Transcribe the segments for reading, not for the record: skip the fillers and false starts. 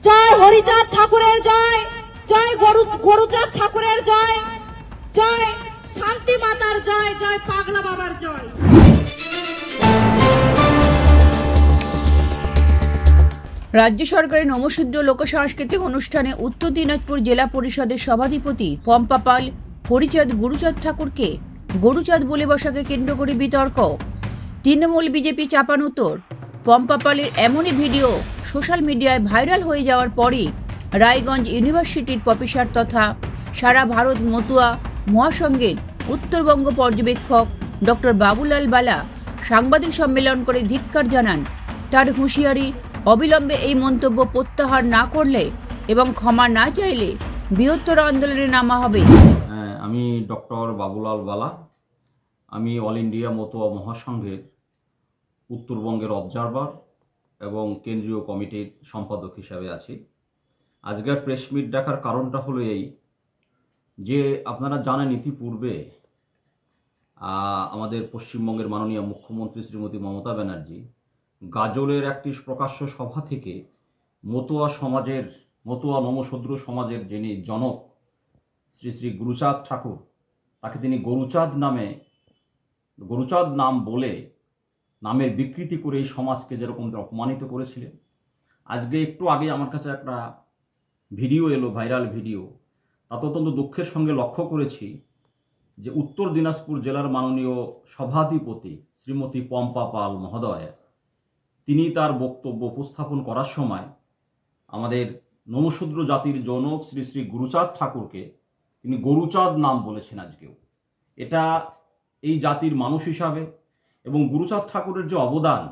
জয় হরিচাঁদ ঠাকুরের জয়, জয় গরুচাঁদ ঠাকুরের জয়, জয় শান্তি মাতার জয়, জয় পাগলা বাবার জয়। রাজ্য সরকারের নমশূদ্র লোক সাংস্কৃতিক অনুষ্ঠানে উত্তর দিনাজপুর জেলা পরিষদের সভাধিপতি পম্পা পাল হরিচাঁদ গুরুচাঁদ ঠাকুরকে গরুচাঁদ বলে বসাকে কেন্দ্র করে বিতর্ক। তৃণমূল বিজেপি চাপানুতর। পম্পা পালের এমনই ভিডিও সোশ্যাল মিডিয়ায় ভাইরাল হয়ে যাওয়ার পরই রায়গঞ্জ ইউনিভার্সিটির প্রফেসর তথা সারা ভারত মতুয়া মহাসংঘের উত্তরবঙ্গ পর্যবেক্ষক ডক্টর বাবুলাল বালা সাংবাদিক সম্মেলন করে ধিক্কার জানান। তার হুঁশিয়ারি, অবিলম্বে এই মন্তব্য প্রত্যাহার না করলে এবং ক্ষমা না চাইলে বৃহত্তর আন্দোলনে নামা হবে। আমি ডক্টর বাবুলাল বালা, আমি অল ইন্ডিয়া মতুয়া মহাসংঘের উত্তরবঙ্গের অবজারভার এবং কেন্দ্রীয় কমিটির সম্পাদক হিসাবে আছি। আজকের প্রেস মিট ডাকার কারণটা হলো এই যে আপনারা জানেন ইতিপূর্বে আমাদের পশ্চিমবঙ্গের মাননীয় মুখ্যমন্ত্রী শ্রীমতী মমতা ব্যানার্জি গাজলের একটি প্রকাশ্য সভা থেকে মতুয়া নমশূদ্র সমাজের যিনি জনক শ্রী শ্রী গুরুচাঁদ ঠাকুর, তাকে তিনি গরুচাঁদ নাম বলে নামের বিকৃতি করে এই সমাজকে যেরকম অপমানিত করেছিলেন। আজকে একটু আগে আমার কাছে একটা ভিডিও এলো, ভাইরাল ভিডিও। তাতে অত্যন্ত দুঃখের সঙ্গে লক্ষ্য করেছি যে উত্তর দিনাজপুর জেলার মাননীয় সভাধিপতি শ্রীমতী পম্পা পাল মহোদয়, তিনি তার বক্তব্য উপস্থাপন করার সময় আমাদের নমশূদ্র জাতির জনক শ্রী শ্রী গুরুচাঁদ ঠাকুরকে তিনি গরুচাঁদ নাম বলেছেন। আজকেও এটা এই জাতির মানুষ হিসাবে এবং গুরুচাঁদ ঠাকুরের যে অবদান,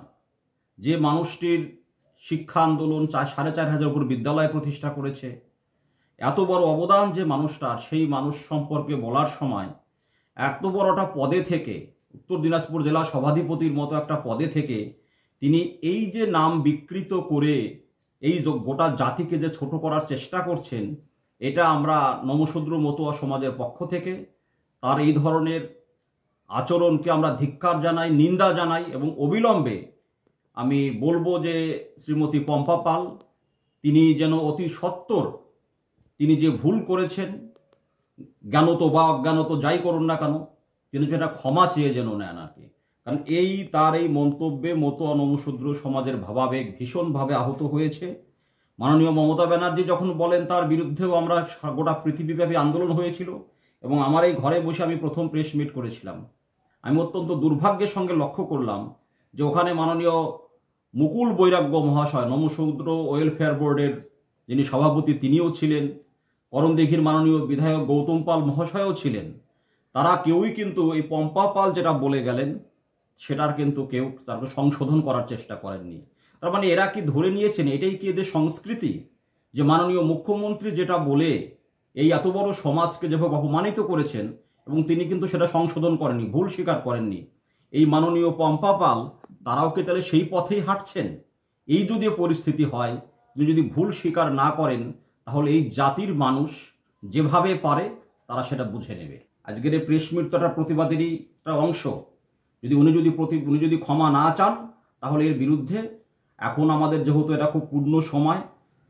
যে মানুষটির শিক্ষা আন্দোলন 4,500 উপর বিদ্যালয় প্রতিষ্ঠা করেছে, এত বড় অবদান যে মানুষটার, সেই মানুষ সম্পর্কে বলার সময় এত বড়টা পদে থেকে, উত্তর দিনাজপুর জেলা সভাধিপতির মতো একটা পদে থেকে তিনি এই যে নাম বিকৃত করে এই গোটা জাতিকে যে ছোট করার চেষ্টা করছেন, এটা আমরা নমশূদ্র মতুয়া সমাজের পক্ষ থেকে তার এই ধরনের আচরণকে আমরা ধিক্কার জানাই, নিন্দা জানাই এবং অবিলম্বে আমি বলবো যে শ্রীমতী পম্পা পাল তিনি যেন অতি সত্বর তিনি যে ভুল করেছেন, জ্ঞানত বা অজ্ঞানত যাই করুন না কেন, তিনি যেটা ক্ষমা চেয়ে যেন নেন আর কি। কারণ তার এই মন্তব্যে মতুয়া নমশূদ্র সমাজের ভাবাবেগ ভীষণভাবে আহত হয়েছে। মাননীয় মমতা ব্যানার্জি যখন বলেন তার বিরুদ্ধেও আমরা গোটা পৃথিবীব্যাপী আন্দোলন হয়েছিল এবং আমার এই ঘরে বসে আমি প্রথম প্রেস মিট করেছিলাম। আমি অত্যন্ত দুর্ভাগ্যের সঙ্গে লক্ষ্য করলাম যে ওখানে মাননীয় মুকুল বৈরাগ্য মহাশয়, নমশূদ্র ওয়েলফেয়ার বোর্ডের যিনি সভাপতি, তিনিও ছিলেন, করণদিঘির মাননীয় বিধায়ক গৌতম পাল মহাশয়ও ছিলেন। তারা কেউই কিন্তু এই পম্পা পাল যেটা বলে গেলেন সেটার কিন্তু কেউ তারপরে সংশোধন করার চেষ্টা করেননি। তার মানে এরা কি ধরে নিয়েছেন এটাই কি এদের সংস্কৃতি, যে মাননীয় মুখ্যমন্ত্রী যেটা বলে এই এত বড় সমাজকে যেভাবে অপমানিত করেছেন এবং তিনি কিন্তু সেটা সংশোধন করেননি, ভুল স্বীকার করেননি। এই মাননীয় পম্পা পাল তারাও কি তাহলে সেই পথেই হাঁটছেন? এই যদি পরিস্থিতি হয়, যদি ভুল স্বীকার না করেন, তাহলে এই জাতির মানুষ যেভাবে পারে তারা সেটা বুঝে নেবে। আজকের এই প্রেস মিট তো একটা প্রতিবাদেরই একটা অংশ। উনি যদি ক্ষমা না চান, তাহলে এর বিরুদ্ধে এখন আমাদের যেহেতু এটা খুব পূর্ণ সময়,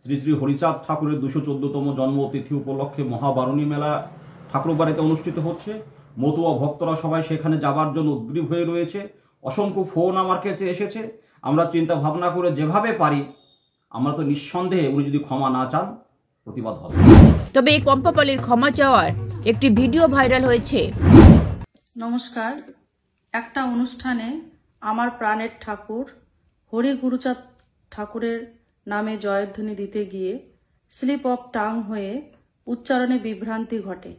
শ্রী শ্রী হরিচাঁদ ঠাকুরের 214তম জন্মতিথি উপলক্ষে মহাবারণী মেলা ঠাকুরবাড়িতে অনুষ্ঠিত হচ্ছে। মতুয়া ভক্তরা সবাই সেখানে যাবার জন্য উদ্গ্রীব হয়ে রয়েছে। অসংখ্য ফোন আমার কাছে এসেছে। আমরা চিন্তা ভাবনা করে যেভাবে পারি, আমরা তো নিঃসন্দেহে উনি যদি ক্ষমা না চান প্রতিবাদ হবে। তবে এই পম্পা পালের ক্ষমা চাওয়ার একটি ভিডিও ভাইরাল হয়েছে। নমস্কার। একটা অনুষ্ঠানে আমার প্রাণের ঠাকুর হরি গুরুচাঁদ ঠাকুরের নামে জয়ধ্বনি দিতে গিয়ে স্লিপ অফ টাং হয়ে উচ্চারণে বিভ্রান্তি ঘটে।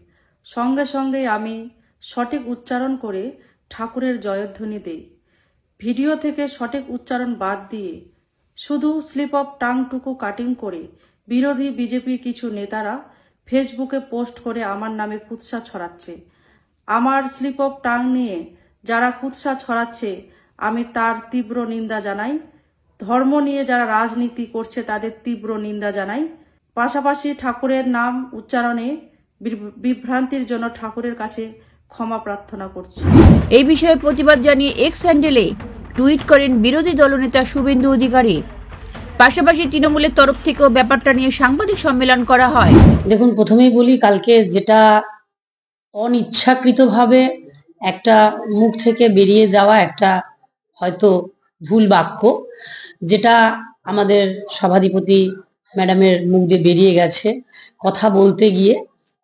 সঙ্গে সঙ্গে আমি সঠিক উচ্চারণ করে ঠাকুরের জয়ধ্বনি দেই। ভিডিও থেকে সঠিক উচ্চারণ বাদ দিয়ে শুধু স্লিপ অফ টাংটুকু কাটিং করে বিরোধী বিজেপির কিছু নেতারা ফেসবুকে পোস্ট করে আমার নামে কুৎসা ছড়াচ্ছে। আমার স্লিপ অফ টাং নিয়ে যারা কুৎসা ছড়াচ্ছে আমি তার তীব্র নিন্দা জানাই। ধর্ম নিয়ে যারা রাজনীতি করছে তাদের তীব্র নিন্দা জানাই। পাশাপাশি ঠাকুরের নাম উচ্চারণে বিভ্রান্তির জন্য ঠাকুরের কাছে ক্ষমা প্রার্থনা করছি। এই বিষয়ে প্রতিবাদ জানিয়ে এক্স হ্যান্ডেলে টুইট করেন বিরোধী দলনেতা শুভেন্দু অধিকারী। পাশাপাশি তৃণমূলের তরফ থেকেও ব্যাপারটা নিয়ে সাংবাদিক সম্মেলন করা হয়। দেখুন, প্রথমেই বলি, কালকে যেটা অনিচ্ছাকৃতভাবে একটা মুখ থেকে বেরিয়ে যাওয়া একটা হয়তো ভুল বাক্য, যেটা আমাদের সভাধিপতি ম্যাডামের মুখ দিয়ে বেরিয়ে গেছে কথা বলতে গিয়ে,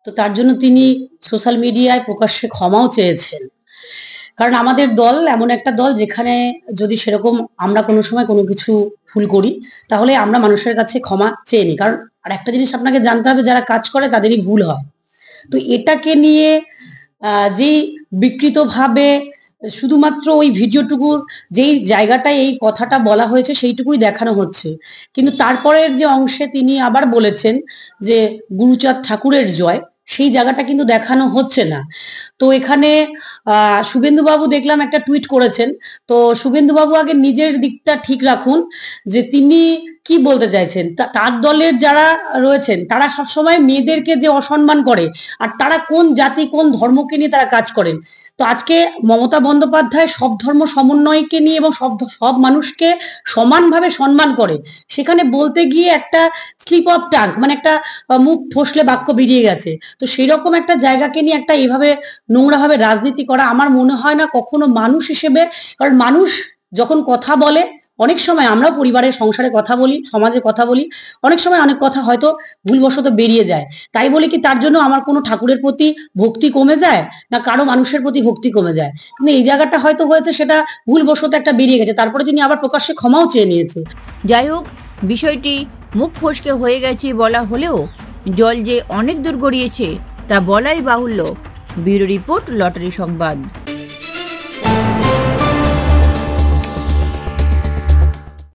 তো তার জন্য তিনি সোশ্যাল মিডিয়ায় প্রকাশ্যে ক্ষমাও চেয়েছেন। কারণ আমাদের দল এমন একটা দল যেখানে যদি সেরকম আমরা কোনো সময় কোনো কিছু ভুল করি তাহলে আমরা মানুষের কাছে ক্ষমা চেয়ে নিই। কারণ আর একটা জিনিস আপনাকে জানতে হবে, যারা কাজ করে তাদেরই ভুল হয়। তো এটাকে নিয়ে যেই বিকৃতভাবে শুধুমাত্র ওই ভিডিওটুকুর যেই জায়গাটায় এই কথাটা বলা হয়েছে সেইটুকুই দেখানো হচ্ছে, কিন্তু তারপরের যে অংশে তিনি আবার বলেছেন যে গুরুচাঁদ ঠাকুরের জয়, সেই জায়গাটা কিন্তু দেখানো হচ্ছে না। তো এখানে শুভেন্দুবাবু দেখলাম একটা টুইট করেছেন। তো শুভেন্দুবাবু আগে নিজের দিকটা ঠিক রাখুন, যে তিনি কি বলতে চাইছেন। তার দলের যারা রয়েছেন তারা সবসময় মেয়েদেরকে যে অসম্মান করে, আর তারা কোন জাতি কোন ধর্মকে নিয়ে তারা কাজ করেন। তো আজকে মমতা বন্দ্যোপাধ্যায় সব ধর্ম সমন্বয়কে নিয়ে এবং সব মানুষকে সমানভাবে সম্মান করে, সেখানে বলতে গিয়ে একটা স্লিপ অফ টাং, মানে একটা মুখ ফসলে বাক্য বেরিয়ে গেছে। তো সেই রকম একটা জায়গাকে নিয়ে একটা এইভাবে নোংরাভাবে রাজনীতি করা আমার মনে হয় না কখনো মানুষ হিসেবে। কারণ মানুষ যখন কথা বলে, অনেক সময় আমরা পরিবারের সংসারে কথা বলি, সমাজে কথা বলি, অনেক সময় অনেক কথা হয়তো ভুলবশত বেরিয়ে যায়। তাই বলে কি তার জন্য আমার কোনো ঠাকুরের প্রতি ভক্তি কমে যায়, না কারো মানুষের প্রতি ভক্তি কমে যায়? কিন্তু এই জায়গাটা হয়তো হয়েছে, সেটা ভুলবশত একটা বেরিয়ে গেছে, তারপরে তিনি আবার প্রকাশ্যে ক্ষমাও চেয়ে নিয়েছে। যাই হোক, বিষয়টি মুখ ফসকে হয়ে গেছে বলা হলেও জল যে অনেক দূর গড়িয়েছে তা বলাই বাহুল্য। ব্যুরো রিপোর্ট, লটারি সংবাদ।